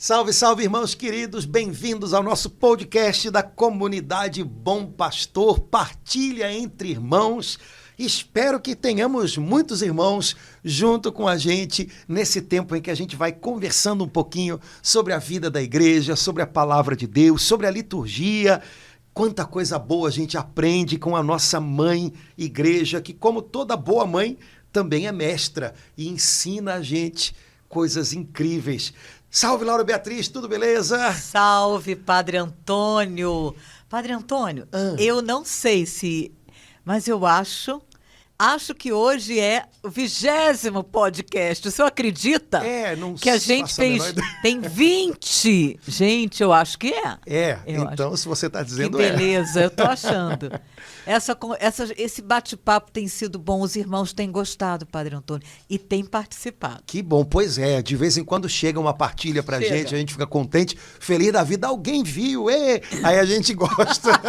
Salve, salve, irmãos queridos, bem-vindos ao nosso podcast da Comunidade Bom Pastor, partilha entre irmãos. Espero que tenhamos muitos irmãos junto com a gente nesse tempo em que a gente vai conversando um pouquinho sobre a vida da igreja, sobre a palavra de Deus, sobre a liturgia. Quanta coisa boa a gente aprende com a nossa mãe igreja, que como toda boa mãe, também é mestra e ensina a gente coisas incríveis. Salve, Laura Beatriz, tudo beleza? Salve, Padre Antônio. Padre Antônio, eu não sei se... Mas eu acho que hoje é o 20º podcast. O senhor acredita? Não que a gente tem 20? Gente, eu acho que é. Então se você está dizendo que beleza, eu tô achando. Esse bate-papo tem sido bom, os irmãos têm gostado, Padre Antônio, e têm participado. Que bom, pois é, de vez em quando chega uma partilha pra gente, a gente fica contente, feliz da vida, alguém viu, aí a gente gosta,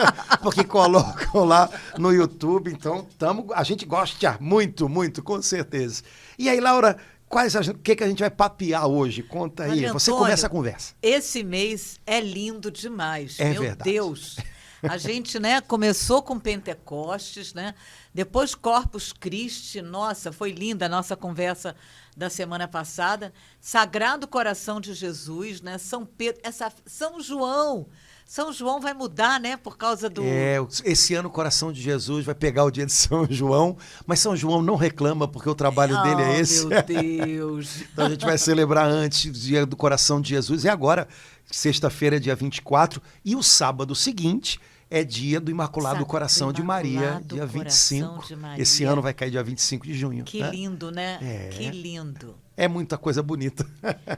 porque colocam lá no YouTube, então a gente gosta muito, muito, com certeza. E aí, Laura, o que a gente vai papear hoje? Conta aí, Padre você Antônio, começa a conversa. Esse mês é lindo demais, meu verdade. Deus. A gente, começou com Pentecostes, depois Corpus Christi, nossa, foi linda a nossa conversa da semana passada, Sagrado Coração de Jesus, São Pedro, São João vai mudar, por causa do... Esse ano o Coração de Jesus vai pegar o dia de São João, mas São João não reclama, porque o trabalho dele é esse. Meu Deus! Então a gente vai celebrar antes o dia do Coração de Jesus, e agora, sexta-feira, dia 24, e o sábado seguinte é dia do Imaculado Coração de Maria, dia 25. Esse ano vai cair dia 25 de junho. Que lindo, Que lindo. É muita coisa bonita.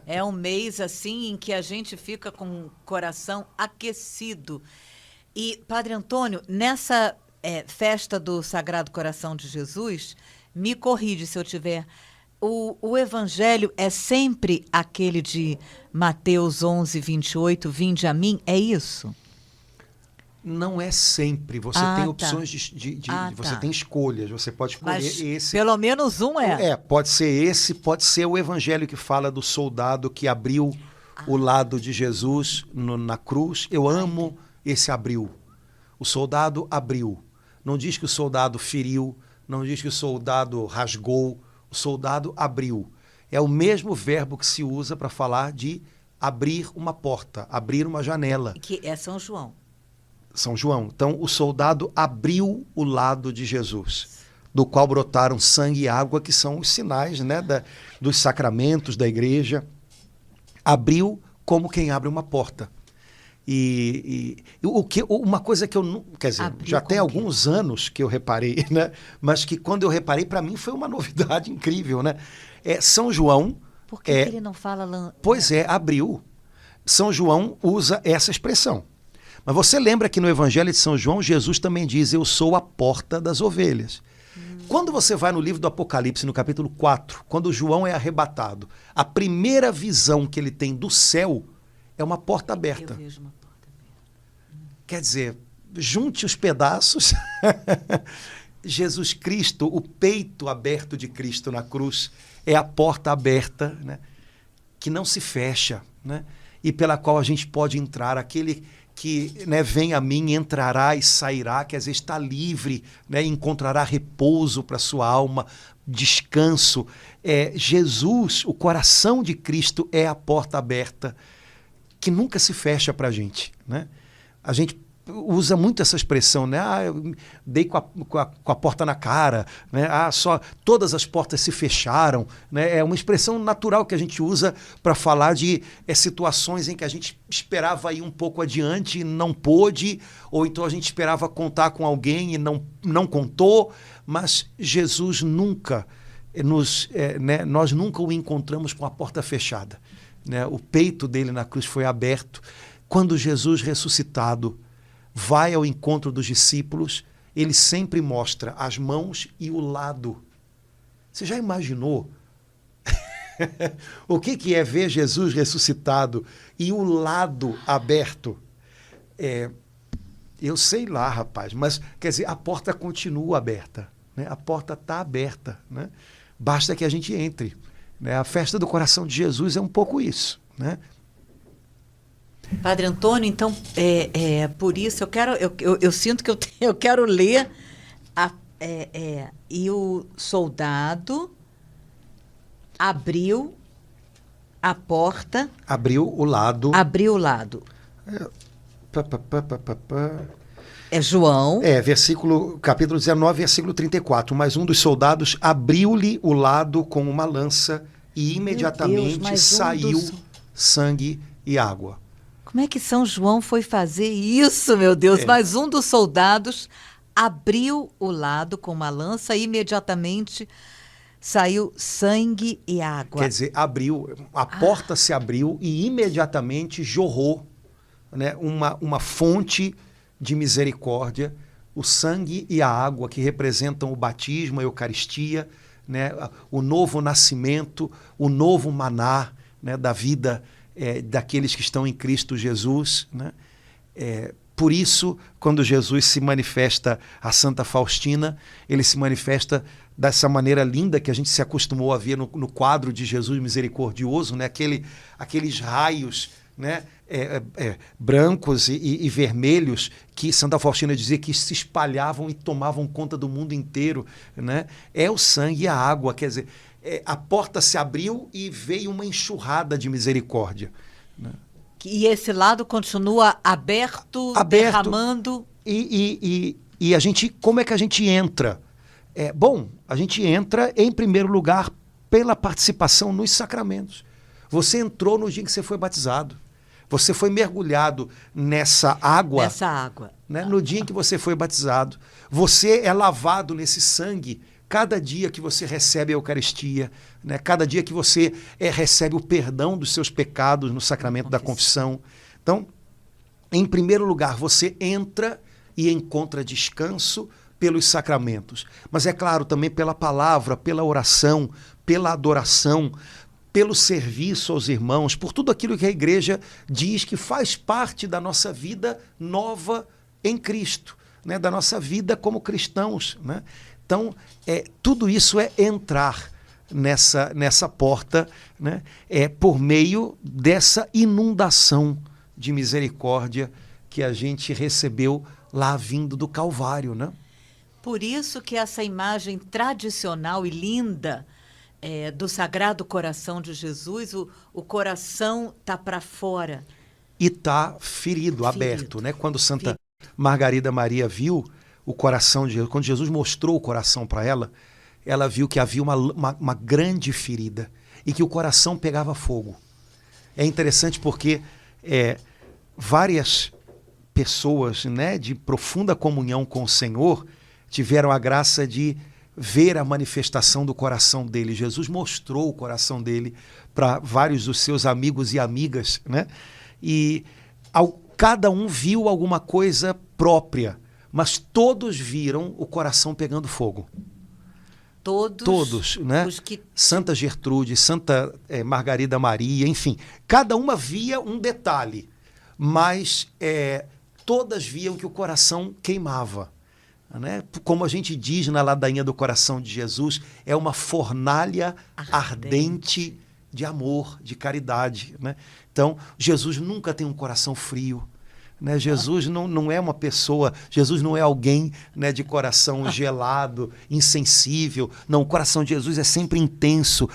É um mês, assim, em que a gente fica com o coração aquecido. E, Padre Antônio, nessa festa do Sagrado Coração de Jesus, me corrige se eu tiver... O evangelho é sempre aquele de Mateus 11, 28, vinde a mim, é isso? Não é sempre. Você tem opções você tem escolhas. Você pode escolher. Mas esse. Pelo menos um é. Pode ser esse, pode ser o evangelho que fala do soldado que abriu o lado de Jesus na cruz. Eu amo esse abriu. O soldado abriu. Não diz que o soldado feriu, não diz que o soldado rasgou. O soldado abriu. É o mesmo verbo que se usa para falar de abrir uma porta, abrir uma janela. Que é São João. São João. Então, o soldado abriu o lado de Jesus, do qual brotaram sangue e água, que são os sinais, dos sacramentos da igreja. Abriu como quem abre uma porta. Uma coisa que eu não... Quer dizer, já tem alguns anos que eu reparei, mas que quando eu reparei, para mim foi uma novidade incrível, São João... Por que ele não fala... Pois abriu. São João usa essa expressão. Mas você lembra que no Evangelho de São João, Jesus também diz, eu sou a porta das ovelhas. Quando você vai no livro do Apocalipse, no capítulo 4, quando João é arrebatado, a primeira visão que ele tem do céu é uma porta aberta. Eu vejo uma porta aberta. Quer dizer, junte os pedaços. Jesus Cristo, o peito aberto de Cristo na cruz, é a porta aberta, que não se fecha, e pela qual a gente pode entrar. Aquele que vem a mim, entrará e sairá, quer dizer, está livre, encontrará repouso para a sua alma, descanso. Jesus, o coração de Cristo, é a porta aberta que nunca se fecha para a gente. A gente usa muito essa expressão, eu dei com a porta na cara, só todas as portas se fecharam, É uma expressão natural que a gente usa para falar de situações em que a gente esperava ir um pouco adiante e não pôde, ou então a gente esperava contar com alguém e não contou, mas Jesus nunca nós nunca o encontramos com a porta fechada, O peito dele na cruz foi aberto. Quando Jesus ressuscitado vai ao encontro dos discípulos, ele sempre mostra as mãos e o lado. Você já imaginou o que é ver Jesus ressuscitado e o lado aberto? Eu sei lá, rapaz, mas quer dizer, a porta continua aberta, A porta está aberta, Basta que a gente entre. A festa do coração de Jesus é um pouco isso, Padre Antônio, então, por isso eu sinto que eu quero ler e o soldado abriu a porta. Abriu o lado. Abriu o lado. É João. Capítulo 19, versículo 34. Mas um dos soldados abriu-lhe o lado com uma lança e imediatamente saiu sangue e água. Como é que São João foi fazer isso, meu Deus? Mas um dos soldados abriu o lado com uma lança e imediatamente saiu sangue e água. Quer dizer, a porta se abriu e imediatamente jorrou, né, uma fonte de misericórdia, o sangue e a água que representam o batismo, a Eucaristia, né, o novo nascimento, o novo maná, né, da vida daqueles que estão em Cristo Jesus, né? Por isso, quando Jesus se manifesta a Santa Faustina, ele se manifesta dessa maneira linda que a gente se acostumou a ver no quadro de Jesus misericordioso, né? Aqueles raios, né? Brancos e vermelhos que Santa Faustina dizia que se espalhavam e tomavam conta do mundo inteiro, né? É o sangue e a água, quer dizer, a porta se abriu e veio uma enxurrada de misericórdia, né? E esse lado continua aberto, derramando. E a gente, como é que a gente entra? A gente entra, em primeiro lugar, pela participação nos sacramentos. Você entrou no dia que você foi batizado. Você foi mergulhado nessa água. Né? No dia em que você foi batizado. Você é lavado nesse sangue cada dia que você recebe a Eucaristia, né? Cada dia que você recebe o perdão dos seus pecados no sacramento da confissão. Então, em primeiro lugar, você entra e encontra descanso pelos sacramentos. Mas é claro, também pela palavra, pela oração, pela adoração, pelo serviço aos irmãos, por tudo aquilo que a igreja diz que faz parte da nossa vida nova em Cristo, né? Da nossa vida como cristãos, né? Então, tudo isso é entrar nessa porta, né? Por meio dessa inundação de misericórdia que a gente recebeu lá vindo do Calvário, né? Por isso que essa imagem tradicional e linda do Sagrado Coração de Jesus, o coração está para fora. E está ferido, aberto, né? Quando Santa Margarida Maria viu o coração de Jesus, quando Jesus mostrou o coração para ela, ela viu que havia uma grande ferida e que o coração pegava fogo. É interessante porque várias pessoas, né, de profunda comunhão com o Senhor tiveram a graça de ver a manifestação do coração dele. Jesus mostrou o coração dele para vários dos seus amigos e amigas, né? E cada um viu alguma coisa própria, mas todos viram o coração pegando fogo. Todos, né? Santa Gertrude, Santa Margarida Maria, enfim, cada uma via um detalhe, mas todas viam que o coração queimava, né? Como a gente diz na ladainha do coração de Jesus, é uma fornalha ardente de amor, de caridade, né? Então, Jesus nunca tem um coração frio, né? Jesus não é uma pessoa, Jesus não é alguém, né, de coração gelado, insensível. Não, o coração de Jesus é sempre intenso,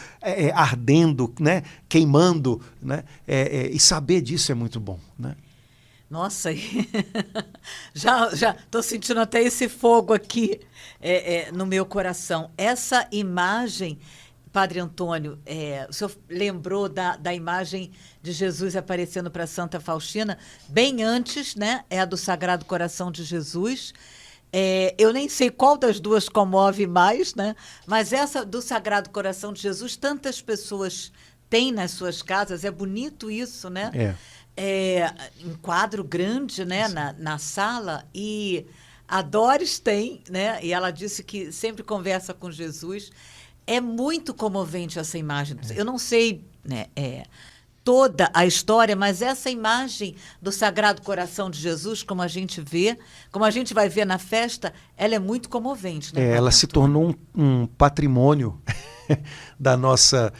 ardendo, né, queimando, né? E saber disso é muito bom, né? Nossa, já estou sentindo até esse fogo aqui no meu coração. Essa imagem, Padre Antônio, o senhor lembrou da imagem de Jesus aparecendo para Santa Faustina, bem antes, né? É a do Sagrado Coração de Jesus. Eu nem sei qual das duas comove mais, né? Mas essa do Sagrado Coração de Jesus, tantas pessoas têm nas suas casas, é bonito isso, né? Em quadro grande, né? Na sala, e a Doris tem, né? E ela disse que sempre conversa com Jesus. É muito comovente essa imagem. Eu não sei, né, toda a história, mas essa imagem do Sagrado Coração de Jesus, como a gente vê, como a gente vai ver na festa, ela é muito comovente, né? Ela se tornou um patrimônio da nossa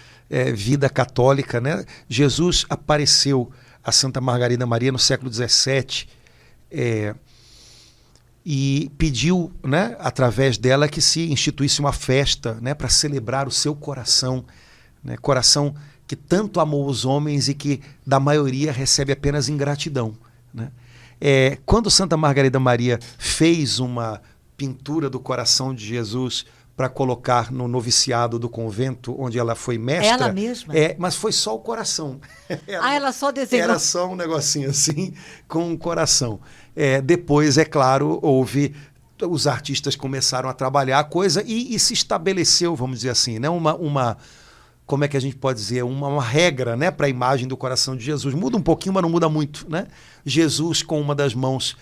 vida católica, né? Jesus apareceu a Santa Margarida Maria no século XVII, e pediu, né, através dela, que se instituísse uma festa, né, para celebrar o seu coração, né, coração que tanto amou os homens e que, da maioria, recebe apenas ingratidão, né? Quando Santa Margarida Maria fez uma pintura do coração de Jesus para colocar no noviciado do convento onde ela foi mestra. Ela mesma? Mas foi só o coração. Ela só desenhou. Era só um negocinho assim, com o coração. Depois, é claro, os artistas começaram a trabalhar a coisa e se estabeleceu, vamos dizer assim, né, como é que a gente pode dizer, uma regra, né, para a imagem do coração de Jesus. Muda um pouquinho, mas não muda muito, né? Jesus, com uma das mãos,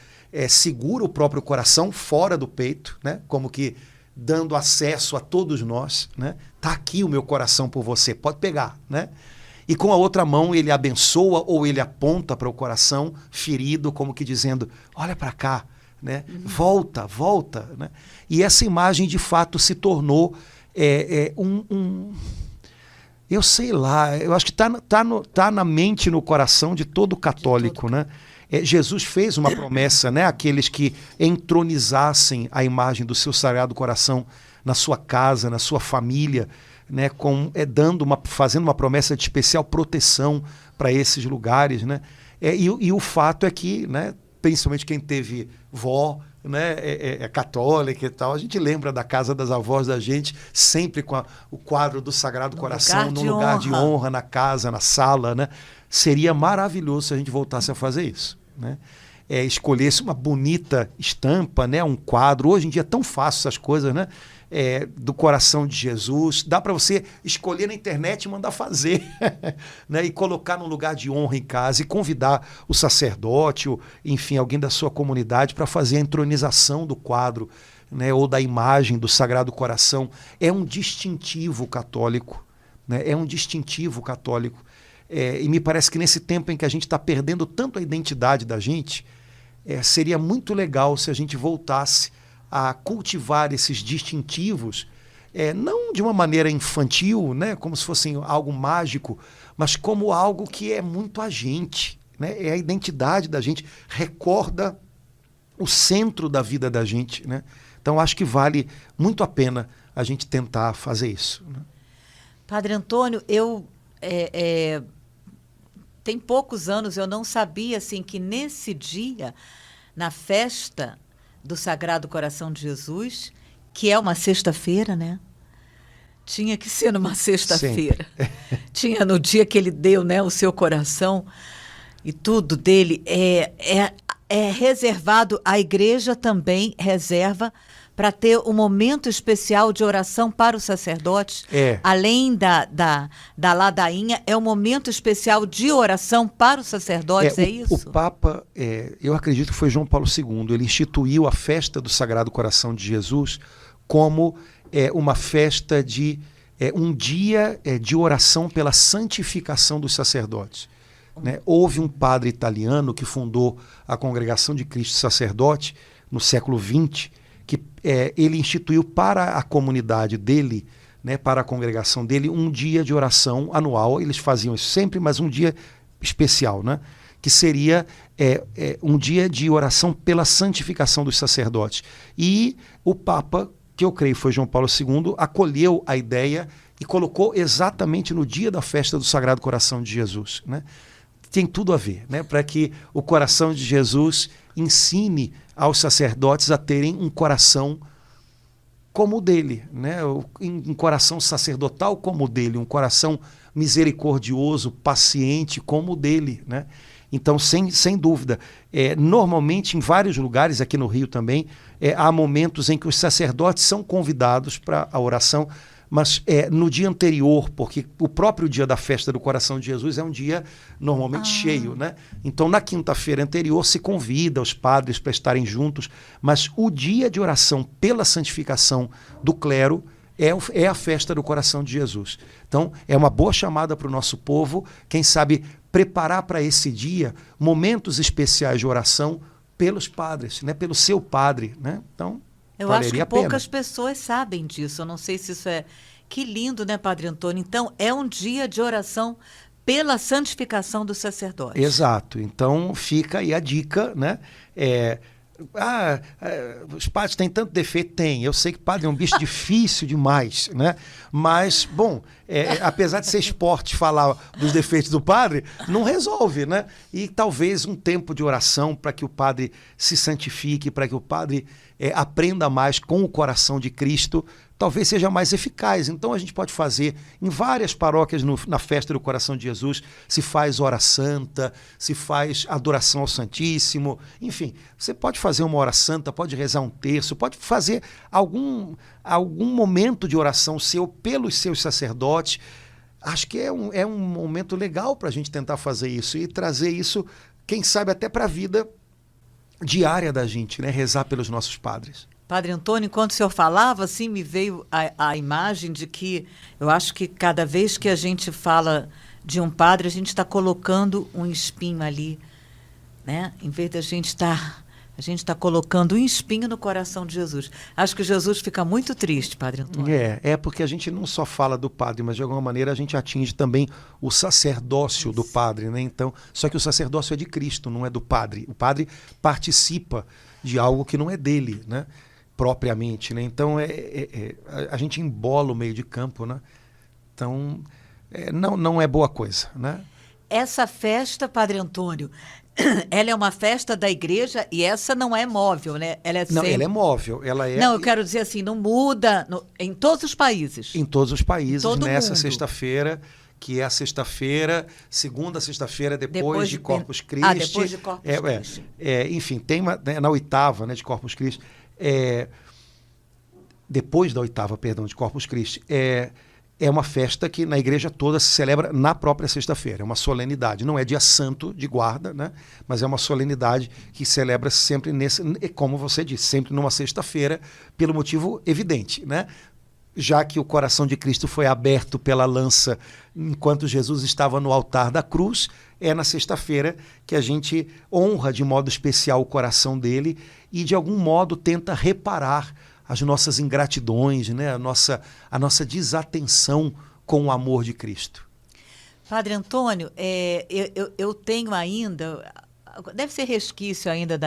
segura o próprio coração fora do peito, né, como que dando acesso a todos nós, né? Tá aqui o meu coração por você, pode pegar, né? E com a outra mão ele abençoa ou ele aponta para o coração ferido, como que dizendo, olha para cá, né? Volta, volta, né? E essa imagem de fato se tornou eu sei lá, eu acho que tá na mente e no coração de todo católico, né? Jesus fez uma promessa, né, àqueles que entronizassem a imagem do seu Sagrado Coração na sua casa, na sua família, né, fazendo uma promessa de especial proteção para esses lugares, né? E o fato é que, né, principalmente quem teve vó, né, católica e tal, a gente lembra da casa das avós da gente, sempre com o quadro do Sagrado Coração no lugar de honra, na casa, na sala, né? Seria maravilhoso se a gente voltasse a fazer isso, né? Escolhesse uma bonita estampa, né, um quadro. Hoje em dia é tão fácil essas coisas, né? Do coração de Jesus. Dá para você escolher na internet e mandar fazer, né? E colocar num lugar de honra em casa e convidar o sacerdote, ou, enfim, alguém da sua comunidade para fazer a entronização do quadro, né, ou da imagem do Sagrado Coração. É um distintivo católico, né? É um distintivo católico. E me parece que nesse tempo em que a gente está perdendo tanto a identidade da gente, seria muito legal se a gente voltasse a cultivar esses distintivos, não de uma maneira infantil, né, como se fosse algo mágico, mas como algo que é muito a gente, né? É a identidade da gente, recorda o centro da vida da gente, né? Então acho que vale muito a pena a gente tentar fazer isso, né? Padre Antônio, tem poucos anos eu não sabia assim que nesse dia, na festa do Sagrado Coração de Jesus, que é uma sexta-feira, né? Tinha que ser numa sexta-feira. Tinha no dia que ele deu, né, o seu coração e tudo dele. É reservado, a igreja também reserva para ter um momento especial de oração para os sacerdotes. Além da ladainha, é um momento especial de oração para os sacerdotes, isso? O Papa, eu acredito que foi João Paulo II, ele instituiu a festa do Sagrado Coração de Jesus como uma festa de um dia de oração pela santificação dos sacerdotes, né? Houve um padre italiano que fundou a Congregação de Cristo Sacerdote no século XX, que ele instituiu para a comunidade dele, né, para a congregação dele, um dia de oração anual. Eles faziam isso sempre, mas um dia especial, né, que seria um dia de oração pela santificação dos sacerdotes. E o Papa, que eu creio foi João Paulo II, acolheu a ideia e colocou exatamente no dia da festa do Sagrado Coração de Jesus, né? Tem tudo a ver, né, para que o coração de Jesus ensine aos sacerdotes a terem um coração como o dele, né? Um coração sacerdotal como o dele, um coração misericordioso, paciente como o dele, né? Então, sem dúvida, normalmente em vários lugares, aqui no Rio também, há momentos em que os sacerdotes são convidados para a oração, mas no dia anterior, porque o próprio dia da festa do Coração de Jesus é um dia normalmente cheio, né? Então, na quinta-feira anterior, se convida os padres para estarem juntos, mas o dia de oração pela santificação do clero é a festa do Coração de Jesus. Então, é uma boa chamada para o nosso povo, quem sabe preparar para esse dia momentos especiais de oração pelos padres, né? Pelo seu padre, né? Então, eu acho que poucas pessoas sabem disso. Eu não sei se isso é... Que lindo, né, Padre Antônio? Então, é um dia de oração pela santificação do sacerdote. Exato. Então fica aí a dica, né? Os padres têm tanto defeito? Tem. Eu sei que padre é um bicho difícil demais, né? Mas, bom, apesar de ser esporte falar dos defeitos do padre, não resolve, né? E talvez um tempo de oração para que o padre se santifique, para que o padre aprenda mais com o coração de Cristo, talvez seja mais eficaz. Então a gente pode fazer em várias paróquias na festa do Coração de Jesus, se faz hora santa, se faz adoração ao Santíssimo, enfim, você pode fazer uma hora santa, pode rezar um terço, pode fazer algum momento de oração seu pelos seus sacerdotes. Acho que é um momento legal para a gente tentar fazer isso e trazer isso, quem sabe até para a vida diária da gente, né? Rezar pelos nossos padres. Padre Antônio, enquanto o senhor falava, assim, me veio a imagem de que eu acho que cada vez que a gente fala de um padre, a gente está colocando um espinho ali, né? Em vez da gente estar... A gente está colocando um espinho no coração de Jesus. Acho que Jesus fica muito triste, Padre Antônio. É porque a gente não só fala do padre, mas de alguma maneira a gente atinge também o sacerdócio do padre, né? Então, só que o sacerdócio é de Cristo, não é do padre. O padre participa de algo que não é dele, né? Propriamente, né? Então, a gente embola o meio de campo, né? Então, não é boa coisa, né? Essa festa, Padre Antônio, ela é uma festa da igreja e essa não é móvel, né? Ela é Não, ela é móvel. Não, eu quero dizer assim, não muda em todos os países. Em todos os países, nessa mundo. Sexta-feira, que é a sexta-feira, segunda sexta-feira depois de Corpus Christi. Depois de Corpus Christi. Enfim, tem na oitava, né, de Corpus Christi. Depois da oitava, perdão, de Corpus Christi. É uma festa que na igreja toda se celebra na própria sexta-feira. É uma solenidade. Não é dia santo de guarda, né? Mas é uma solenidade que celebra sempre como você disse, sempre numa sexta-feira, pelo motivo evidente, né? Já que o coração de Cristo foi aberto pela lança enquanto Jesus estava no altar da cruz, é na sexta-feira que a gente honra de modo especial o coração dele e de algum modo tenta reparar as nossas ingratidões, né? a nossa desatenção com o amor de Cristo. Padre Antônio, eu tenho ainda, deve ser resquício ainda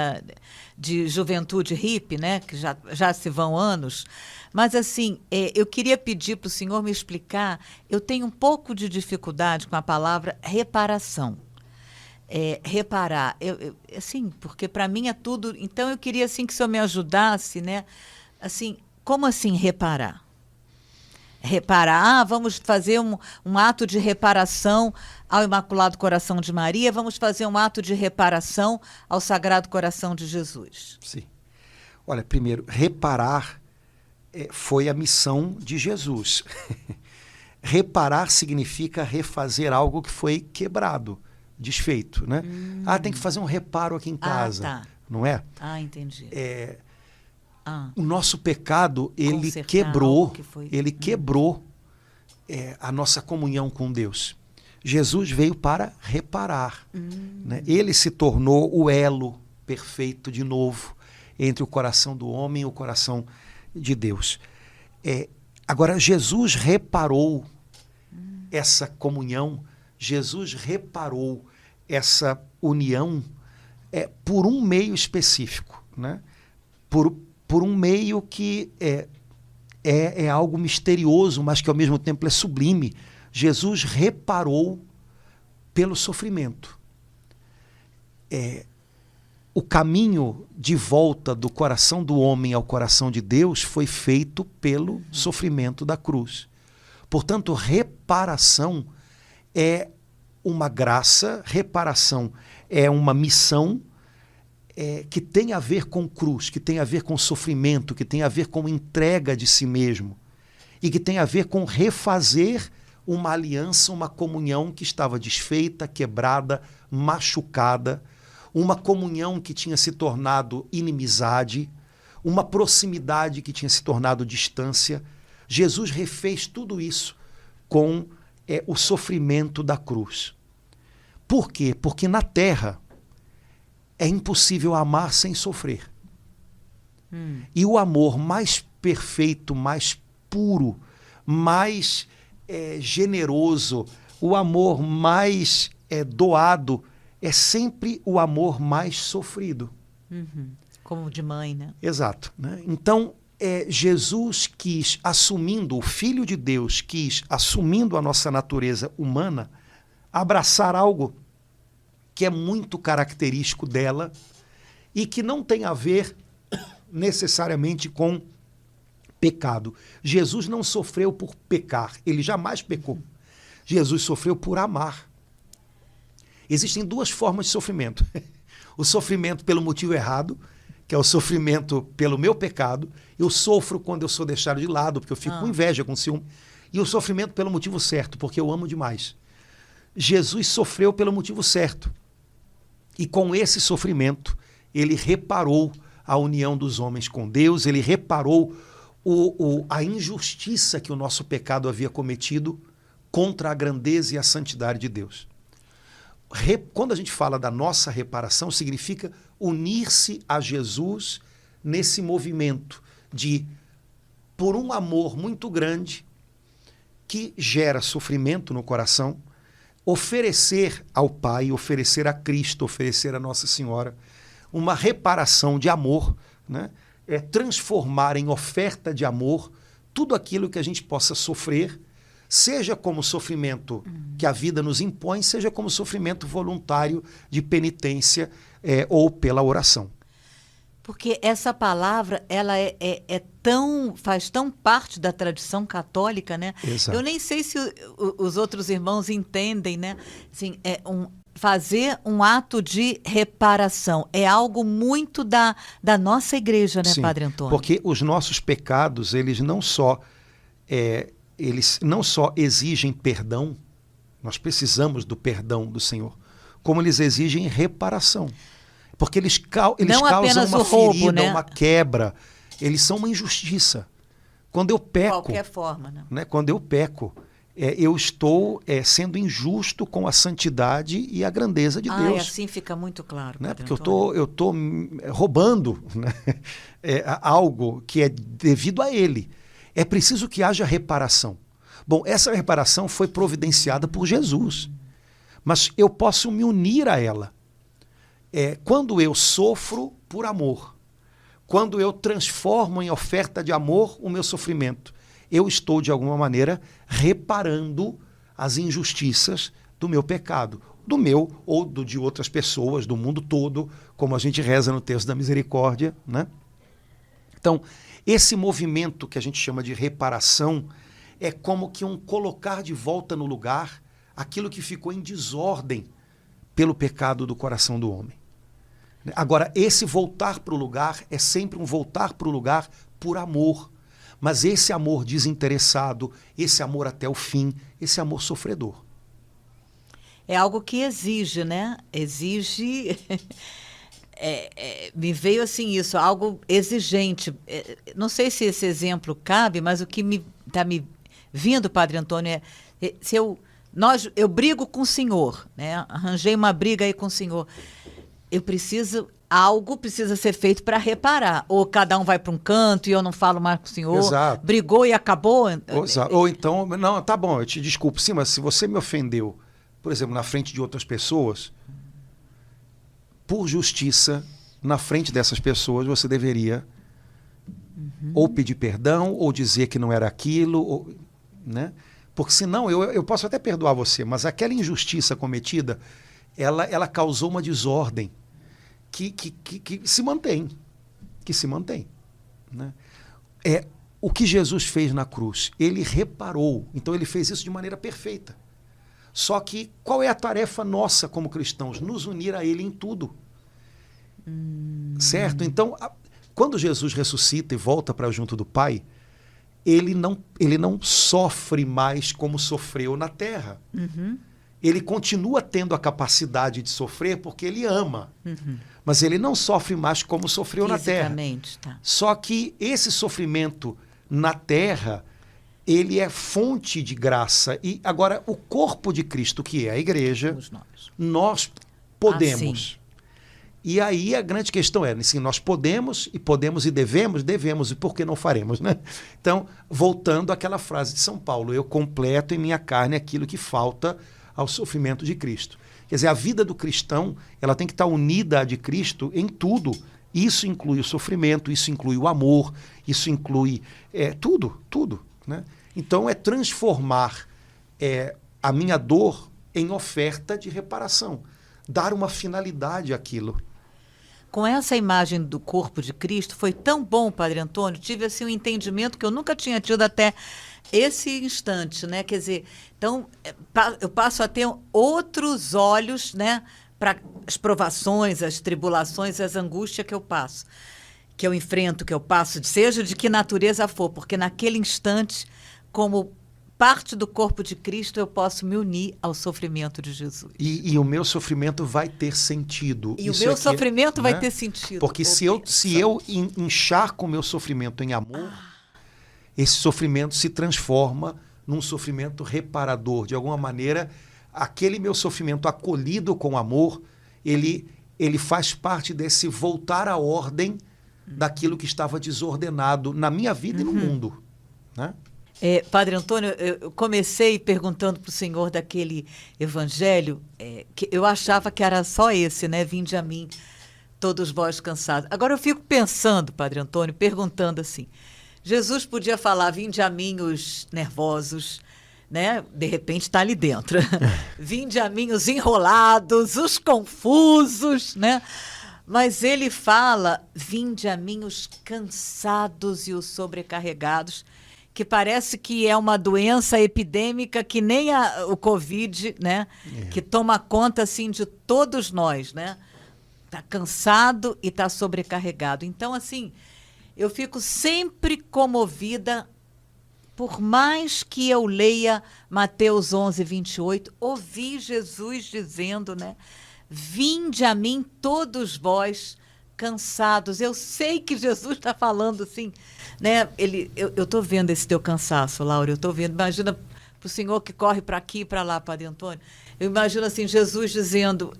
de juventude hippie, né? Que já se vão anos, mas assim, eu queria pedir para o senhor me explicar, eu tenho um pouco de dificuldade com a palavra reparação. Reparar, assim, porque para mim é tudo, então eu queria assim, que o senhor me ajudasse, né? Assim, como assim reparar? Reparar, vamos fazer um ato de reparação ao Imaculado Coração de Maria, vamos fazer um ato de reparação ao Sagrado Coração de Jesus. Sim. Olha, primeiro, reparar foi a missão de Jesus. Reparar significa refazer algo que foi quebrado, desfeito, né? Tem que fazer um reparo aqui em casa, tá. Não é? Entendi. O nosso pecado, ele quebrou a nossa comunhão com Deus. Jesus veio para reparar. Né? Ele se tornou o elo perfeito de novo entre o coração do homem e o coração de Deus. Agora, Jesus reparou essa comunhão, Jesus reparou essa união por um meio específico, né? Por um meio que é algo misterioso, mas que ao mesmo tempo é sublime. Jesus reparou pelo sofrimento. O caminho de volta do coração do homem ao coração de Deus foi feito pelo sofrimento da cruz. Portanto, reparação é uma graça, reparação é uma missão que tem a ver com cruz, que tem a ver com sofrimento, que tem a ver com entrega de si mesmo e que tem a ver com refazer uma aliança, uma comunhão que estava desfeita, quebrada, machucada, uma comunhão que tinha se tornado inimizade, uma proximidade que tinha se tornado distância. Jesus refez tudo isso com o sofrimento da cruz. Por quê? Porque na terra é impossível amar sem sofrer. E o amor mais perfeito, mais puro, mais generoso, o amor mais doado é sempre o amor mais sofrido. Como de mãe, né? Exato. Né? Então, Jesus quis, assumindo, o Filho de Deus quis, assumindo a nossa natureza humana, abraçar algo que é muito característico dela e que não tem a ver necessariamente com pecado. Jesus não sofreu por pecar, ele jamais pecou. Jesus sofreu por amar. Existem duas formas de sofrimento. O sofrimento pelo motivo errado, que é o sofrimento pelo meu pecado. Eu sofro quando eu sou deixado de lado, porque eu fico com inveja, com ciúme. E o sofrimento pelo motivo certo, porque eu amo demais. Jesus sofreu pelo motivo certo. E com esse sofrimento, ele reparou a união dos homens com Deus, ele reparou a injustiça que o nosso pecado havia cometido contra a grandeza e a santidade de Deus. Quando a gente fala da nossa reparação, significa unir-se a Jesus nesse movimento de, por um amor muito grande, que gera sofrimento no coração, oferecer ao Pai, oferecer a Cristo, oferecer a Nossa Senhora, uma reparação de amor, né? Transformar em oferta de amor tudo aquilo que a gente possa sofrer, seja como sofrimento que a vida nos impõe, seja como sofrimento voluntário de penitência ou pela oração. Porque essa palavra, ela faz tão parte da tradição católica, né? Exato. Eu nem sei se os outros irmãos entendem, né? Assim, fazer um ato de reparação é algo muito da nossa igreja, né, Sim, Padre Antônio? Porque os nossos pecados, eles não só exigem perdão, nós precisamos do perdão do Senhor, como eles exigem reparação. Porque eles causam uma ferida, né? Uma quebra. Eles são uma injustiça. Quando eu peco... Qualquer forma, né? Quando eu peco, eu estou sendo injusto com a santidade e a grandeza de Deus. Assim fica muito claro. Né? Porque eu estou roubando, né? Algo que é devido a Ele. É preciso que haja reparação. Bom, essa reparação foi providenciada por Jesus. Mas eu posso me unir a ela. Quando eu sofro por amor, quando eu transformo em oferta de amor o meu sofrimento, eu estou, de alguma maneira, reparando as injustiças do meu pecado, do meu ou de outras pessoas, do mundo todo, como a gente reza no texto da misericórdia, né? Então, esse movimento que a gente chama de reparação é como que um colocar de volta no lugar aquilo que ficou em desordem pelo pecado do coração do homem. Agora, esse voltar para o lugar é sempre um voltar para o lugar por amor. Mas esse amor desinteressado, esse amor até o fim, esse amor sofredor. É algo que exige, né? Exige... me veio assim isso, algo exigente. Não sei se esse exemplo cabe, mas o que está me vindo, Padre Antônio, se eu brigo com o senhor, né? Arranjei uma briga aí com o senhor. Algo precisa ser feito para reparar. Ou cada um vai para um canto e eu não falo mais com o senhor. Exato. Brigou e acabou. Ou então, não, tá bom, eu te desculpo. Sim, mas se você me ofendeu, por exemplo, na frente de outras pessoas, por justiça, na frente dessas pessoas, você deveria ou pedir perdão, ou dizer que não era aquilo, né? Porque senão eu posso até perdoar você, mas aquela injustiça cometida, ela causou uma desordem que se mantém. Né? O que Jesus fez na cruz, ele reparou. Então ele fez isso de maneira perfeita. Só que qual é a tarefa nossa como cristãos? Nos unir a ele em tudo. Certo? Então, quando Jesus ressuscita e volta para junto do Pai, ele não sofre mais como sofreu na terra. Ele continua tendo a capacidade de sofrer porque ele ama. Mas ele não sofre mais como sofreu na terra. Tá. Só que esse sofrimento na terra, ele é fonte de graça. E agora, o corpo de Cristo, que é a igreja, nós podemos E aí a grande questão é, assim, nós podemos e devemos, e por que não faremos, né? Então, voltando àquela frase de São Paulo, eu completo em minha carne aquilo que falta ao sofrimento de Cristo. Quer dizer, a vida do cristão, ela tem que estar unida à de Cristo em tudo. Isso inclui o sofrimento, isso inclui o amor, isso inclui tudo, né? Então, é transformar a minha dor em oferta de reparação, dar uma finalidade àquilo. Com essa imagem do corpo de Cristo, foi tão bom, Padre Antônio, tive assim um entendimento que eu nunca tinha tido até esse instante, né? Quer dizer, então eu passo a ter outros olhos, né, para as provações, as tribulações, as angústias que eu passo, que eu enfrento, que eu passo, seja de que natureza for, porque naquele instante, como parte do corpo de Cristo, eu posso me unir ao sofrimento de Jesus. E o meu sofrimento vai ter sentido. E isso o meu sofrimento vai ter sentido. Porque se eu encharco o meu sofrimento em amor, esse sofrimento se transforma num sofrimento reparador. De alguma maneira, aquele meu sofrimento acolhido com amor, ele faz parte desse voltar à ordem daquilo que estava desordenado na minha vida e no mundo, né? Padre Antônio, eu comecei perguntando para o senhor daquele evangelho, que eu achava que era só esse, né? Vinde a mim, todos vós cansados. Agora eu fico pensando, Padre Antônio, perguntando assim, Jesus podia falar, vinde a mim os nervosos, né? De repente está ali dentro. Vinde a mim os enrolados, os confusos, né? Mas ele fala, vinde a mim os cansados e os sobrecarregados, que parece que é uma doença epidêmica que nem o Covid, né? Que toma conta, assim, de todos nós, né? Está cansado e está sobrecarregado. Então, assim, eu fico sempre comovida, por mais que eu leia Mateus 11, 28, ouvi Jesus dizendo, né? Vinde a mim todos vós cansados. Eu sei que Jesus está falando assim, né? Eu estou vendo esse teu cansaço, Laura, eu estou vendo. Imagina para o senhor que corre para aqui e para lá, Padre Antônio. Eu imagino assim, Jesus dizendo,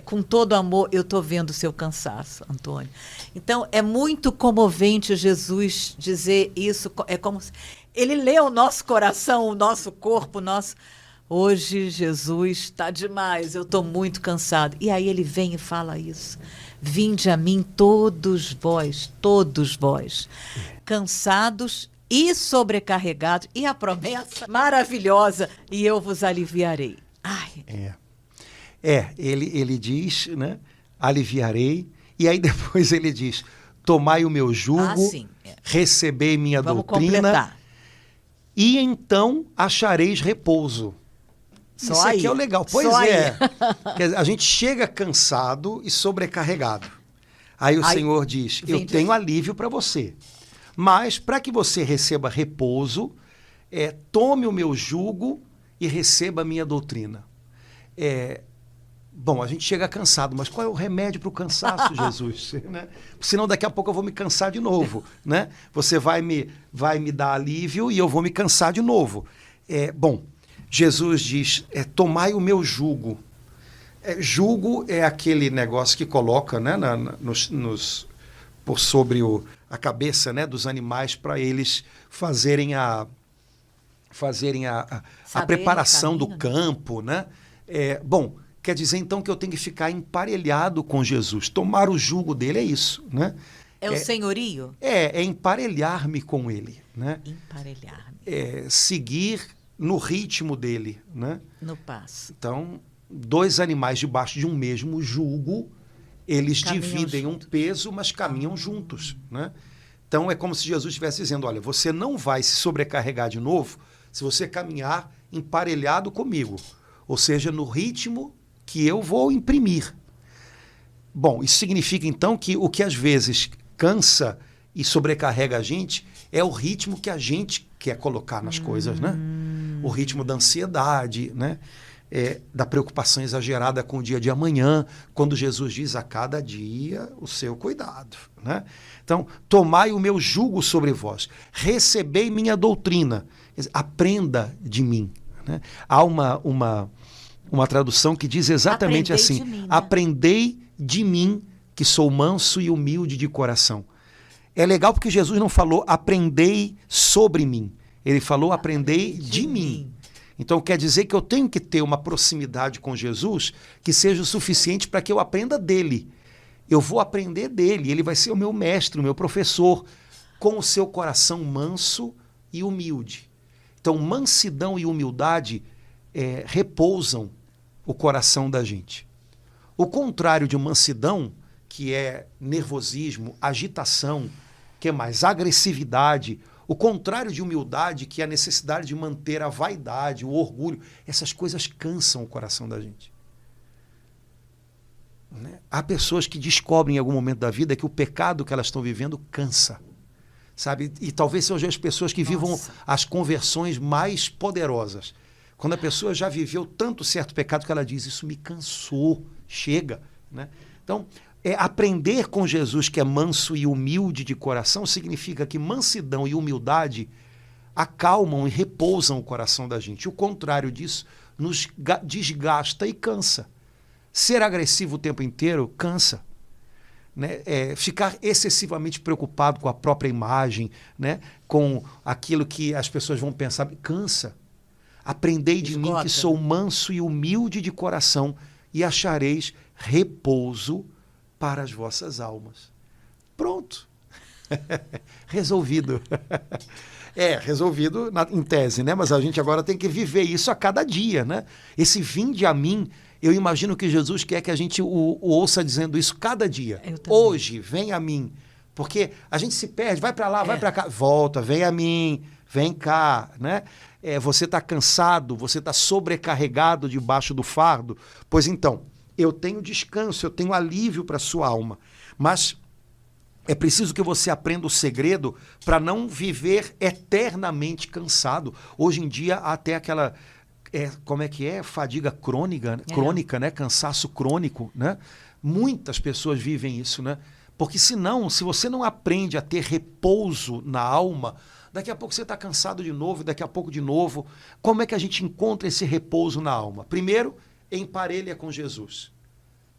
com todo amor, eu estou vendo o seu cansaço, Antônio. Então, é muito comovente Jesus dizer isso. É como se ele lê o nosso coração, o nosso corpo, o nosso... Hoje, Jesus, está demais, eu estou muito cansado. E aí ele vem e fala isso. Vinde a mim todos vós, cansados e sobrecarregados. E a promessa maravilhosa, e eu vos aliviarei. Ai. Ele diz, né? Aliviarei. E aí depois ele diz, tomai o meu jugo, recebei minha doutrina. Completar. E então achareis repouso. Só isso aí. Aqui é o legal. Pois Só é. Quer dizer, a gente chega cansado e sobrecarregado. Aí o Senhor diz, eu tenho alívio para você. Mas para que você receba repouso, tome o meu jugo e receba a minha doutrina. Bom, a gente chega cansado, mas qual é o remédio para o cansaço, Jesus? Né? Senão daqui a pouco eu vou me cansar de novo. Né? Você vai me dar alívio e eu vou me cansar de novo. Bom, Jesus diz, tomai o meu jugo. Jugo é aquele negócio que coloca, né, por sobre a cabeça, né, dos animais para eles fazerem a preparação do campo. Né? Bom, quer dizer então que eu tenho que ficar emparelhado com Jesus. Tomar o jugo dele é isso. Né? O senhorio? É emparelhar-me com ele. Né? Emparelhar-me. Seguir no ritmo dele, né? No passo. Então, dois animais debaixo de um mesmo jugo, eles dividem um peso, mas caminham juntos, né? Então, é como se Jesus estivesse dizendo, olha, você não vai se sobrecarregar de novo se você caminhar emparelhado comigo, ou seja, no ritmo que eu vou imprimir. Bom, isso significa, então, que o que às vezes cansa e sobrecarrega a gente é o ritmo que a gente quer colocar nas coisas, né? O ritmo da ansiedade, né? Da preocupação exagerada com o dia de amanhã, quando Jesus diz a cada dia o seu cuidado, né? Então, tomai o meu jugo sobre vós, recebei minha doutrina, aprenda de mim. Né? Há uma tradução que diz exatamente assim, aprendei de mim que sou manso e humilde de coração. É legal porque Jesus não falou aprendei sobre mim. Ele falou aprendei de mim. Então quer dizer que eu tenho que ter uma proximidade com Jesus que seja o suficiente para que eu aprenda dele. Eu vou aprender dele, ele vai ser o meu mestre, o meu professor, com o seu coração manso e humilde. Então mansidão e humildade repousam o coração da gente. O contrário de mansidão, que é nervosismo, agitação, que é mais agressividade, o contrário de humildade, que é a necessidade de manter a vaidade, o orgulho, essas coisas cansam o coração da gente. Né? Há pessoas que descobrem em algum momento da vida que o pecado que elas estão vivendo cansa. Sabe? E talvez sejam as pessoas que vivam as conversões mais poderosas. Quando a pessoa já viveu tanto certo pecado que ela diz, isso me cansou, chega. Né? Então, aprender com Jesus, que é manso e humilde de coração, significa que mansidão e humildade acalmam e repousam o coração da gente. O contrário disso nos desgasta e cansa. Ser agressivo o tempo inteiro cansa. Né? Ficar excessivamente preocupado com a própria imagem, né? Com aquilo que as pessoas vão pensar, cansa. Aprendei de mim que sou manso e humilde de coração e achareis repouso para as vossas almas. Pronto. Resolvido. Resolvido em tese, né? Mas a gente agora tem que viver isso a cada dia, né? Esse vinde a mim, eu imagino que Jesus quer que a gente o ouça dizendo isso cada dia. Hoje, vem a mim. Porque a gente se perde, vai para lá, vai para cá, volta, vem a mim, vem cá, né? Você está cansado, você está sobrecarregado debaixo do fardo. Pois então, eu tenho descanso, eu tenho alívio para a sua alma. Mas é preciso que você aprenda o segredo para não viver eternamente cansado. Hoje em dia, há até aquela... como é que é? Fadiga crônica, né? Cansaço crônico, né? Muitas pessoas vivem isso, né? Porque senão, se você não aprende a ter repouso na alma, daqui a pouco você está cansado de novo, daqui a pouco de novo. Como é que a gente encontra esse repouso na alma? Primeiro, emparelha com Jesus.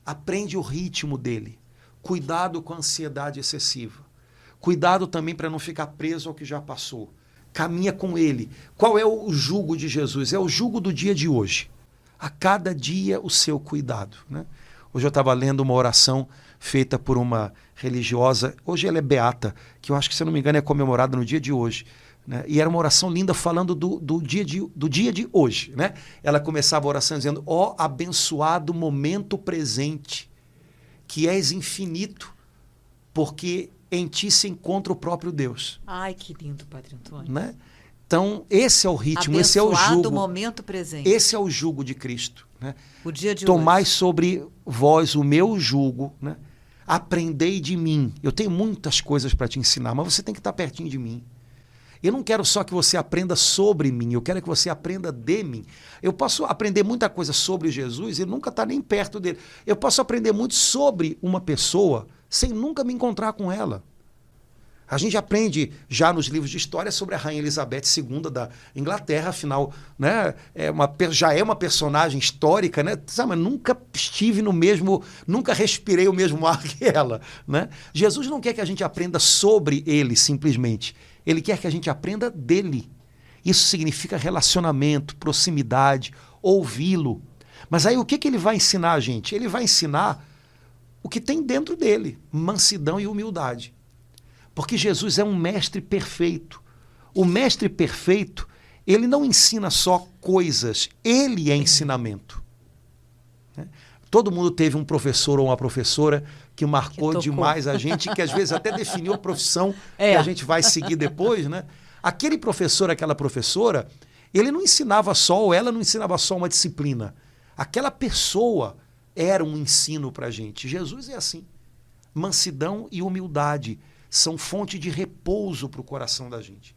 Aprende o ritmo dele. Cuidado com a ansiedade excessiva. Cuidado também para não ficar preso ao que já passou. Caminha com ele. Qual é o jugo de Jesus? É o jugo do dia de hoje. A cada dia o seu cuidado. Né? Hoje eu estava lendo uma oração feita por uma religiosa, hoje ela é beata, que eu acho que, se eu não me engano, é comemorada no dia de hoje. Né? E era uma oração linda falando do dia de hoje. Né? Ela começava a oração dizendo, ó abençoado momento presente, que és infinito, porque em ti se encontra o próprio Deus. Ai, que lindo, Padre Antônio. Né? Então, esse é o ritmo, abençoado, esse é o jugo. Momento presente. Esse é o jugo de Cristo. Né? O dia de Tomai hoje. sobre vós o meu jugo, né? Aprendei de mim. Eu tenho muitas coisas para te ensinar, mas você tem que estar pertinho de mim. Eu não quero só que você aprenda sobre mim, eu quero que você aprenda de mim. Eu posso aprender muita coisa sobre Jesus e nunca estar nem perto dele. Eu posso aprender muito sobre uma pessoa sem nunca me encontrar com ela. A gente aprende já nos livros de história sobre a Rainha Elizabeth II da Inglaterra, afinal, né, já é uma personagem histórica, né? Sabe, mas nunca estive no mesmo, nunca respirei o mesmo ar que ela. Né? Jesus não quer que a gente aprenda sobre ele, simplesmente. Ele quer que a gente aprenda dele. Isso significa relacionamento, proximidade, ouvi-lo. Mas aí o que ele vai ensinar a gente? Ele vai ensinar o que tem dentro dele, mansidão e humildade. Porque Jesus é um mestre perfeito. O mestre perfeito, ele não ensina só coisas, ele é ensinamento. Né? Todo mundo teve um professor ou uma professora que marcou demais a gente, que às vezes até definiu a profissão que a gente vai seguir depois. Né? Aquele professor, aquela professora, ele não ensinava só, ou ela não ensinava só uma disciplina. Aquela pessoa era um ensino para a gente. Jesus é assim. Mansidão e humildade são fonte de repouso para o coração da gente.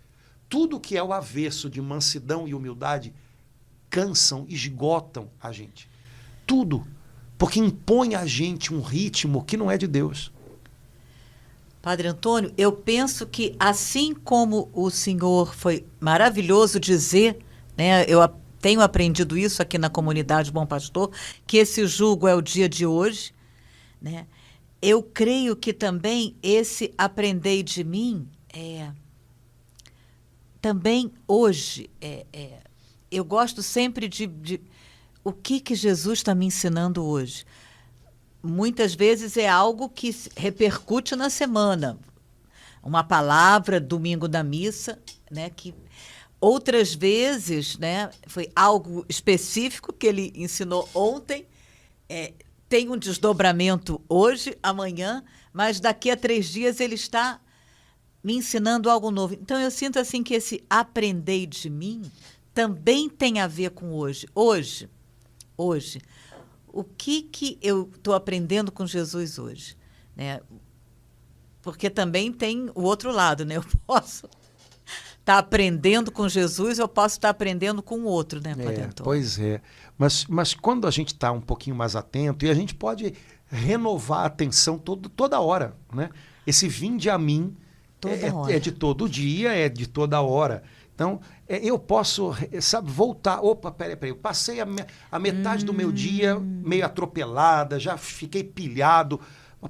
Tudo que é o avesso de mansidão e humildade cansam, esgotam a gente. Tudo. Porque impõe a gente um ritmo que não é de Deus. Padre Antônio, eu penso que assim como o senhor foi maravilhoso dizer, né, eu tenho aprendido isso aqui na comunidade Bom Pastor, que esse jugo é o dia de hoje, né? eu creio que também esse aprendei de mim também hoje eu gosto sempre de o que Jesus está me ensinando hoje. Muitas vezes é algo que repercute na semana. Uma palavra, domingo da missa, né, que outras vezes, né, foi algo específico que ele ensinou ontem, tem um desdobramento hoje, amanhã, mas daqui a 3 dias ele está me ensinando algo novo. Então, eu sinto assim que esse aprender de mim também tem a ver com hoje. Hoje, o que eu estou aprendendo com Jesus hoje? Né? Porque também tem o outro lado, né? Eu posso estar aprendendo com Jesus, eu posso estar aprendendo com o outro, né, Padre Antônio? Pois é. Mas quando a gente está um pouquinho mais atento, e a gente pode renovar a atenção toda hora, né? Esse vinde a mim é de todo dia, é de toda hora. Então, eu posso, sabe, voltar. Opa, peraí, eu passei a metade do meu dia meio atropelada, já fiquei pilhado,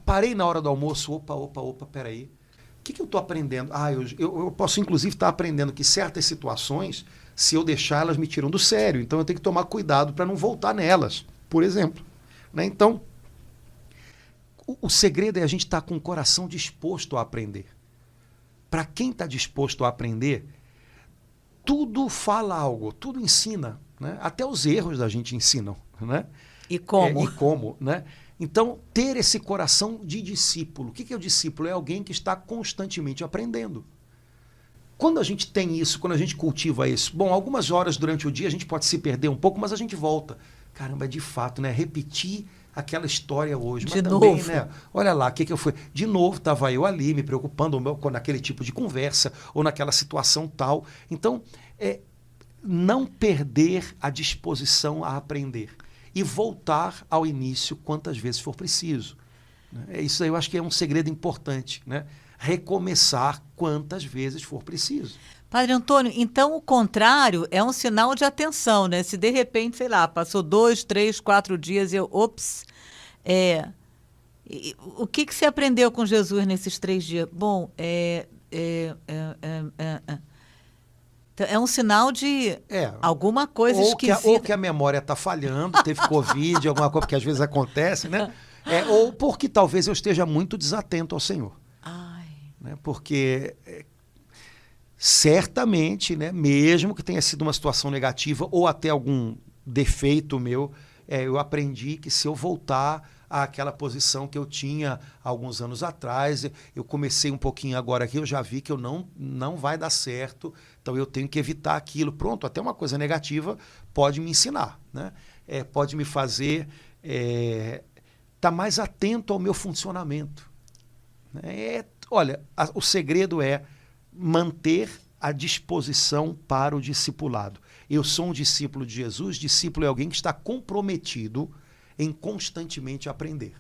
parei na hora do almoço, opa, peraí. O que eu estou aprendendo? Eu posso, inclusive, estar aprendendo que certas situações, se eu deixar, elas me tiram do sério. Então, eu tenho que tomar cuidado para não voltar nelas, por exemplo. Né? Então, o segredo é a gente estar com o coração disposto a aprender. Para quem está disposto a aprender, tudo fala algo, tudo ensina. Né? Até os erros da gente ensinam. Né? E como? E como, né? Então, ter esse coração de discípulo. O que é o discípulo? É alguém que está constantemente aprendendo. Quando a gente tem isso, quando a gente cultiva isso, bom, algumas horas durante o dia a gente pode se perder um pouco, mas a gente volta. Caramba, de fato, né? Repetir aquela história hoje. De mas novo. também, né? Olha lá, o que eu fui? De novo, estava eu ali me preocupando naquele tipo de conversa ou naquela situação tal. Então, não perder a disposição a aprender. E voltar ao início quantas vezes for preciso. Isso aí eu acho que é um segredo importante, né? Recomeçar quantas vezes for preciso. Padre Antônio, então o contrário é um sinal de atenção, né? Se de repente, sei lá, passou 2, 3, 4 dias e o que você aprendeu com Jesus nesses 3 dias? Bom, é um sinal de alguma coisa esquisita. Ou que a memória está falhando, teve Covid, alguma coisa, porque às vezes acontece, né? Ou porque talvez eu esteja muito desatento ao Senhor. Né? Porque certamente, né, mesmo que tenha sido uma situação negativa ou até algum defeito meu, eu aprendi que se eu voltar àquela posição que eu tinha alguns anos atrás, eu comecei um pouquinho agora aqui, eu já vi que eu não vai dar certo, então eu tenho que evitar aquilo. Pronto, até uma coisa negativa pode me ensinar, né? Pode me fazer estar mais atento ao meu funcionamento. Olha, o segredo é manter a disposição para o discipulado. Eu sou um discípulo de Jesus, discípulo é alguém que está comprometido em constantemente aprender.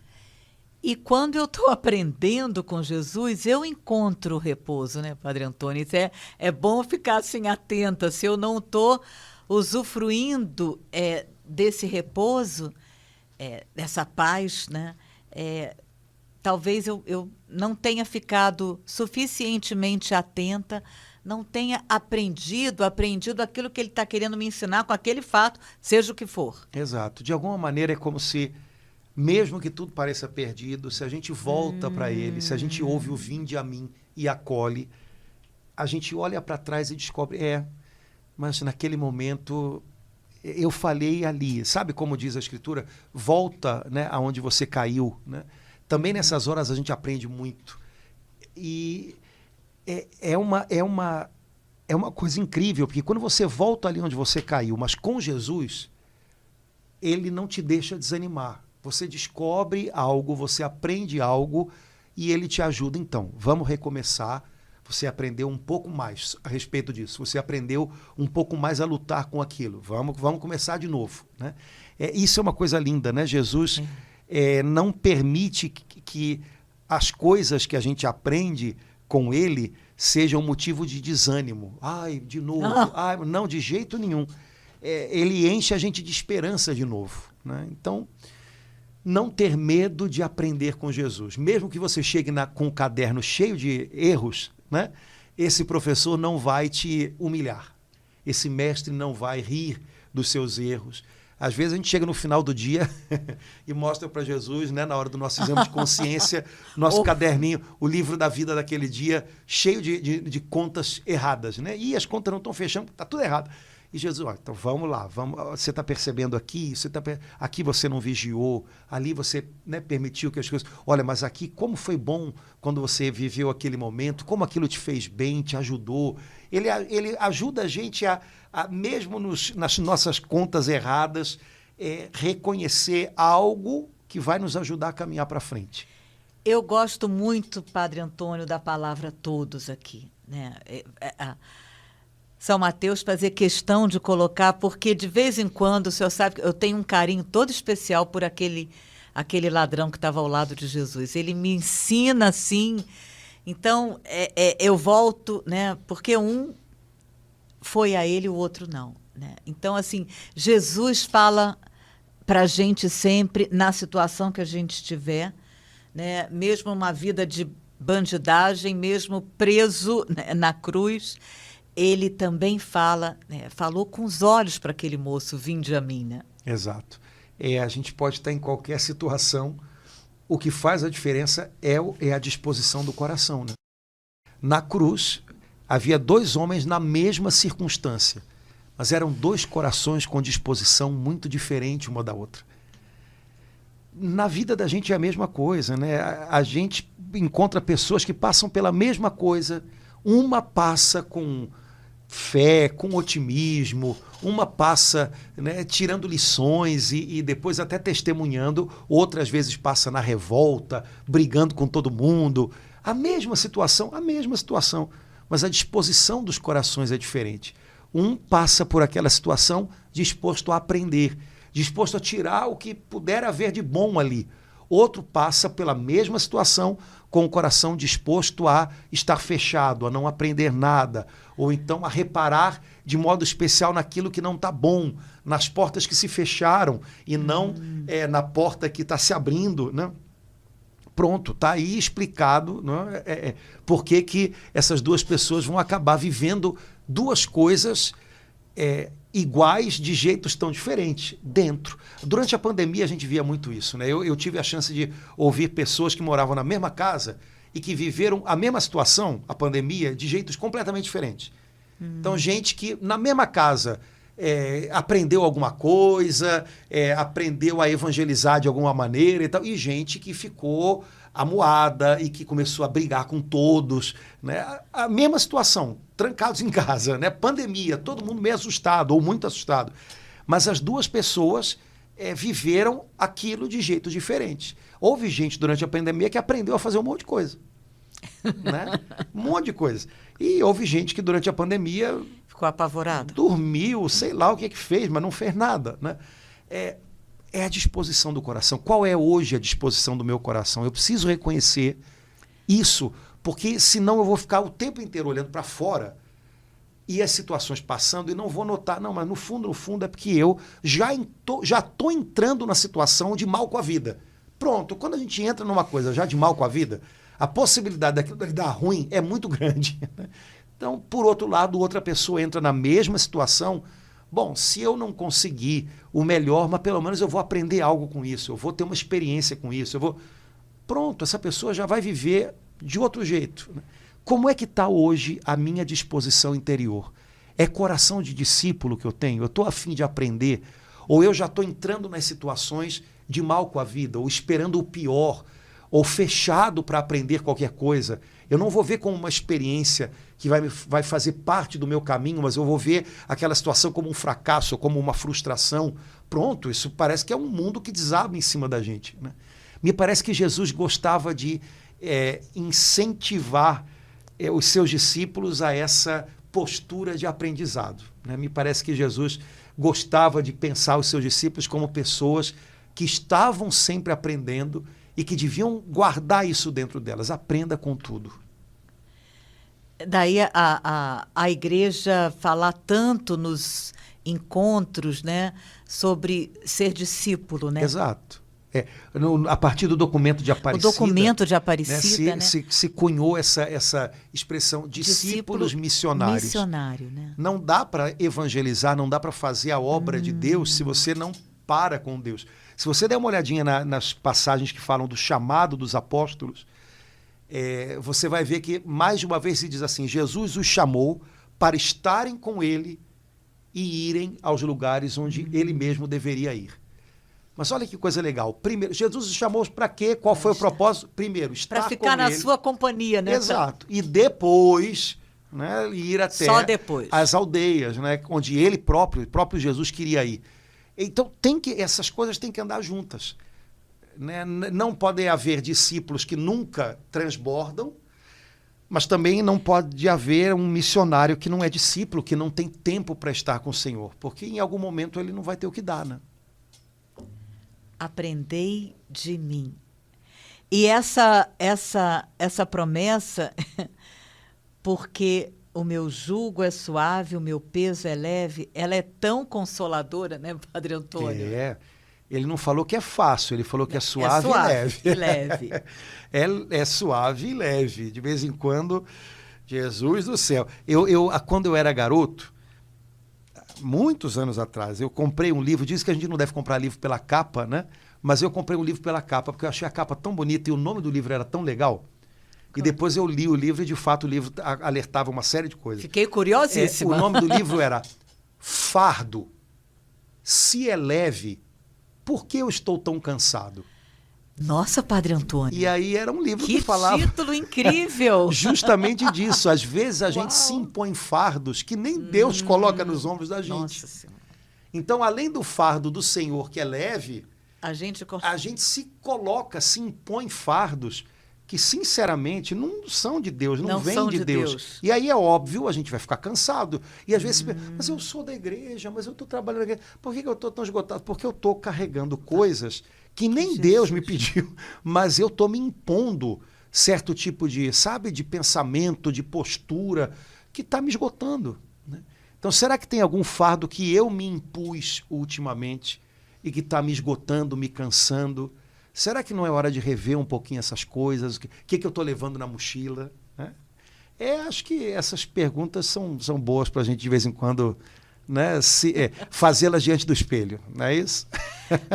E quando eu estou aprendendo com Jesus, eu encontro repouso, né, Padre Antônio? Isso é bom ficar assim atenta. Se eu não estou usufruindo desse repouso, dessa paz, né? Talvez eu não tenha ficado suficientemente atenta, não tenha aprendido aquilo que ele está querendo me ensinar com aquele fato, seja o que for. Exato. De alguma maneira é como se, mesmo que tudo pareça perdido, se a gente volta para ele, se a gente ouve o vinde a mim e acolhe, a gente olha para trás e descobre, mas naquele momento eu falhei ali. Sabe como diz a Escritura? Volta, né, aonde você caiu, né? Também nessas horas a gente aprende muito. E é uma coisa incrível, porque quando você volta ali onde você caiu, mas com Jesus, ele não te deixa desanimar. Você descobre algo, você aprende algo e ele te ajuda. Então, vamos recomeçar. Você aprendeu um pouco mais a respeito disso. Você aprendeu um pouco mais a lutar com aquilo. Vamos começar de novo, né? Isso é uma coisa linda, né? Jesus não permite que as coisas que a gente aprende com ele sejam motivo de desânimo. Ai, de novo. Ai, não, de jeito nenhum. Ele enche a gente de esperança de novo, né? Então, não ter medo de aprender com Jesus. Mesmo que você chegue com o caderno cheio de erros, né? Esse professor não vai te humilhar. Esse mestre não vai rir dos seus erros. Às vezes a gente chega no final do dia e mostra para Jesus, né, na hora do nosso exame de consciência, nosso caderninho, o livro da vida daquele dia, cheio de contas erradas, né? E as contas não estão fechando, está tudo errado. E Jesus, então vamos lá, você está percebendo aqui, aqui você não vigiou, ali você, né, permitiu que as coisas... Olha, mas aqui, como foi bom quando você viveu aquele momento, como aquilo te fez bem, te ajudou. Ele ajuda a gente mesmo nas nossas contas erradas, reconhecer algo que vai nos ajudar a caminhar para frente. Eu gosto muito, Padre Antônio, da palavra todos aqui, né? São Mateus fazer questão de colocar, porque de vez em quando, o senhor sabe que eu tenho um carinho todo especial por aquele ladrão que estava ao lado de Jesus. Ele me ensina assim. Então, eu volto, né? Porque um foi a ele, o outro não, né? Então, assim, Jesus fala para a gente sempre, na situação que a gente estiver, né? Mesmo uma vida de bandidagem, mesmo preso, né, na cruz, ele também falou com os olhos para aquele moço, vinde a mim, né? Exato. A gente pode estar em qualquer situação, o que faz a diferença é a disposição do coração, né? Na cruz, havia 2 homens na mesma circunstância, mas eram 2 corações com disposição muito diferente uma da outra. Na vida da gente é a mesma coisa, né? A gente encontra pessoas que passam pela mesma coisa, uma passa com fé, com otimismo, uma passa, né, tirando lições e depois até testemunhando, outras vezes passa na revolta, brigando com todo mundo. A mesma situação, mas a disposição dos corações é diferente. Um passa por aquela situação disposto a aprender, disposto a tirar o que puder haver de bom ali. Outro passa pela mesma situação com o coração disposto a estar fechado, a não aprender nada, ou então a reparar de modo especial naquilo que não está bom, nas portas que se fecharam e não na porta que está se abrindo, né? Pronto, está aí explicado, né? Por que essas 2 pessoas vão acabar vivendo 2 coisas iguais de jeitos tão diferentes dentro. Durante a pandemia a gente via muito isso, né? Eu tive a chance de ouvir pessoas que moravam na mesma casa e que viveram a mesma situação, a pandemia, de jeitos completamente diferentes. Então, gente que na mesma casa aprendeu alguma coisa, aprendeu a evangelizar de alguma maneira e tal, e gente que ficou amuada e que começou a brigar com todos, né? A mesma situação, trancados em casa, né? Pandemia, todo mundo meio assustado ou muito assustado. Mas as 2 pessoas viveram aquilo de jeitos diferentes. Houve gente durante a pandemia que aprendeu a fazer um monte de coisa, né? Um monte de coisa. E houve gente que durante a pandemia ficou apavorado, dormiu, sei lá o que fez, mas não fez nada, né? É a disposição do coração. Qual é hoje a disposição do meu coração? Eu preciso reconhecer isso, porque senão eu vou ficar o tempo inteiro olhando para fora e as situações passando e não vou notar. Não, mas no fundo é porque eu já estou entrando na situação de mal com a vida. Pronto, quando a gente entra numa coisa já de mal com a vida, a possibilidade daquilo dar ruim é muito grande. Então, por outro lado, outra pessoa entra na mesma situação. Bom, se eu não conseguir o melhor, mas pelo menos eu vou aprender algo com isso, eu vou ter uma experiência com isso, Pronto, essa pessoa já vai viver de outro jeito. Como é que está hoje a minha disposição interior? É coração de discípulo que eu tenho? Eu estou a fim de aprender? Ou eu já estou entrando nas situações de mal com a vida, ou esperando o pior, ou fechado para aprender qualquer coisa? Eu não vou ver como uma experiência que vai fazer parte do meu caminho, mas eu vou ver aquela situação como um fracasso, como uma frustração. Pronto, isso parece que é um mundo que desaba em cima da gente, né? Me parece que Jesus gostava de incentivar os seus discípulos a essa postura de aprendizado, né? Me parece que Jesus gostava de pensar os seus discípulos como pessoas que estavam sempre aprendendo e que deviam guardar isso dentro delas. Aprenda com tudo. Daí a igreja falar tanto nos encontros, né, sobre ser discípulo, né? Exato. A partir do documento de Aparecida. O documento de Né, Aparecida, né? se cunhou essa expressão, discípulos missionários. Missionário, né? Não dá para evangelizar, não dá para fazer a obra de Deus se você não para com Deus. Se você der uma olhadinha nas passagens que falam do chamado dos apóstolos, você vai ver que mais de uma vez se diz assim: Jesus os chamou para estarem com ele e irem aos lugares onde ele mesmo deveria ir. Mas olha que coisa legal. Primeiro, Jesus os chamou para quê? Qual foi o propósito? Primeiro, estar para ficar com na ele. sua companhia, né? Exato. E depois, né, ir até Só depois. as aldeias, né, onde ele próprio, o próprio Jesus queria ir. Então, essas coisas têm que andar juntas. Né? Não podem haver discípulos que nunca transbordam, mas também não pode haver um missionário que não é discípulo, que não tem tempo para estar com o Senhor, porque em algum momento ele não vai ter o que dar, né? Aprendei de mim. E essa promessa, porque o meu jugo é suave, o meu peso é leve, ela é tão consoladora, né, Padre Antônio? Ele não falou que é fácil, ele falou que é suave e leve. E leve. É suave e leve. De vez em quando, Jesus do céu. Quando eu era garoto, muitos anos atrás, eu comprei um livro. Diz que a gente não deve comprar livro pela capa, né? Mas eu comprei um livro pela capa, porque eu achei a capa tão bonita e o nome do livro era tão legal. E depois eu li o livro e, de fato, o livro alertava uma série de coisas. Fiquei curiosíssima. O nome do livro era Fardo. Se é leve, por que eu estou tão cansado? Nossa, Padre Antônio. E aí era um livro que falava... Que título incrível! Justamente disso. Às vezes a gente se impõe fardos que nem Deus coloca nos ombros da gente. Nossa Senhora. Então, além do fardo do Senhor, que é leve, a gente se coloca, se impõe fardos que, sinceramente, não são de Deus, não vêm de Deus. E aí é óbvio, a gente vai ficar cansado. E às vezes, mas eu sou da igreja, mas eu estou trabalhando na igreja. Por que eu estou tão esgotado? Porque eu estou carregando coisas que nem Deus me pediu, mas eu estou me impondo certo tipo de, de pensamento, de postura, que está me esgotando. Né? Então, será que tem algum fardo que eu me impus ultimamente e que está me esgotando, me cansando? Será que não é hora de rever um pouquinho essas coisas? O que eu estou levando na mochila? Né? Acho que essas perguntas são boas para a gente, de vez em quando, né, fazê-las diante do espelho, não é isso?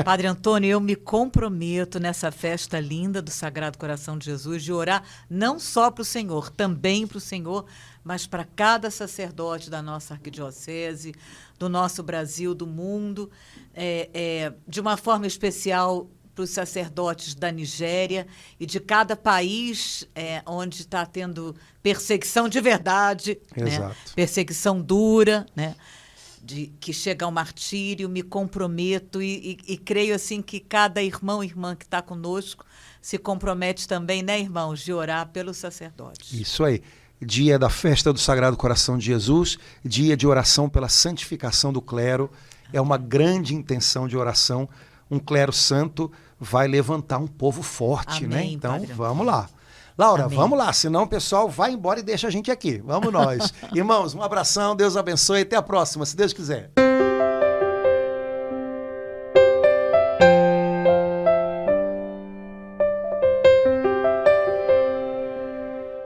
Padre Antônio, eu me comprometo nessa festa linda do Sagrado Coração de Jesus de orar não só para o Senhor, também para o Senhor, mas para cada sacerdote da nossa arquidiocese, do nosso Brasil, do mundo, de uma forma especial para os sacerdotes da Nigéria e de cada país onde está tendo perseguição de verdade, né? Perseguição dura, né? Que chega ao martírio. Me comprometo e creio assim que cada irmão e irmã que está conosco se compromete também, né, irmãos, de orar pelos sacerdotes. Isso aí. Dia da festa do Sagrado Coração de Jesus, dia de oração pela santificação do clero. É uma grande intenção de oração. Um clero santo vai levantar um povo forte, Amém, né? Então, Padre. vamos lá. Laura, Amém. Vamos lá, senão o pessoal vai embora e deixa a gente aqui. Vamos nós. Irmãos, um abração, Deus abençoe, até a próxima, se Deus quiser.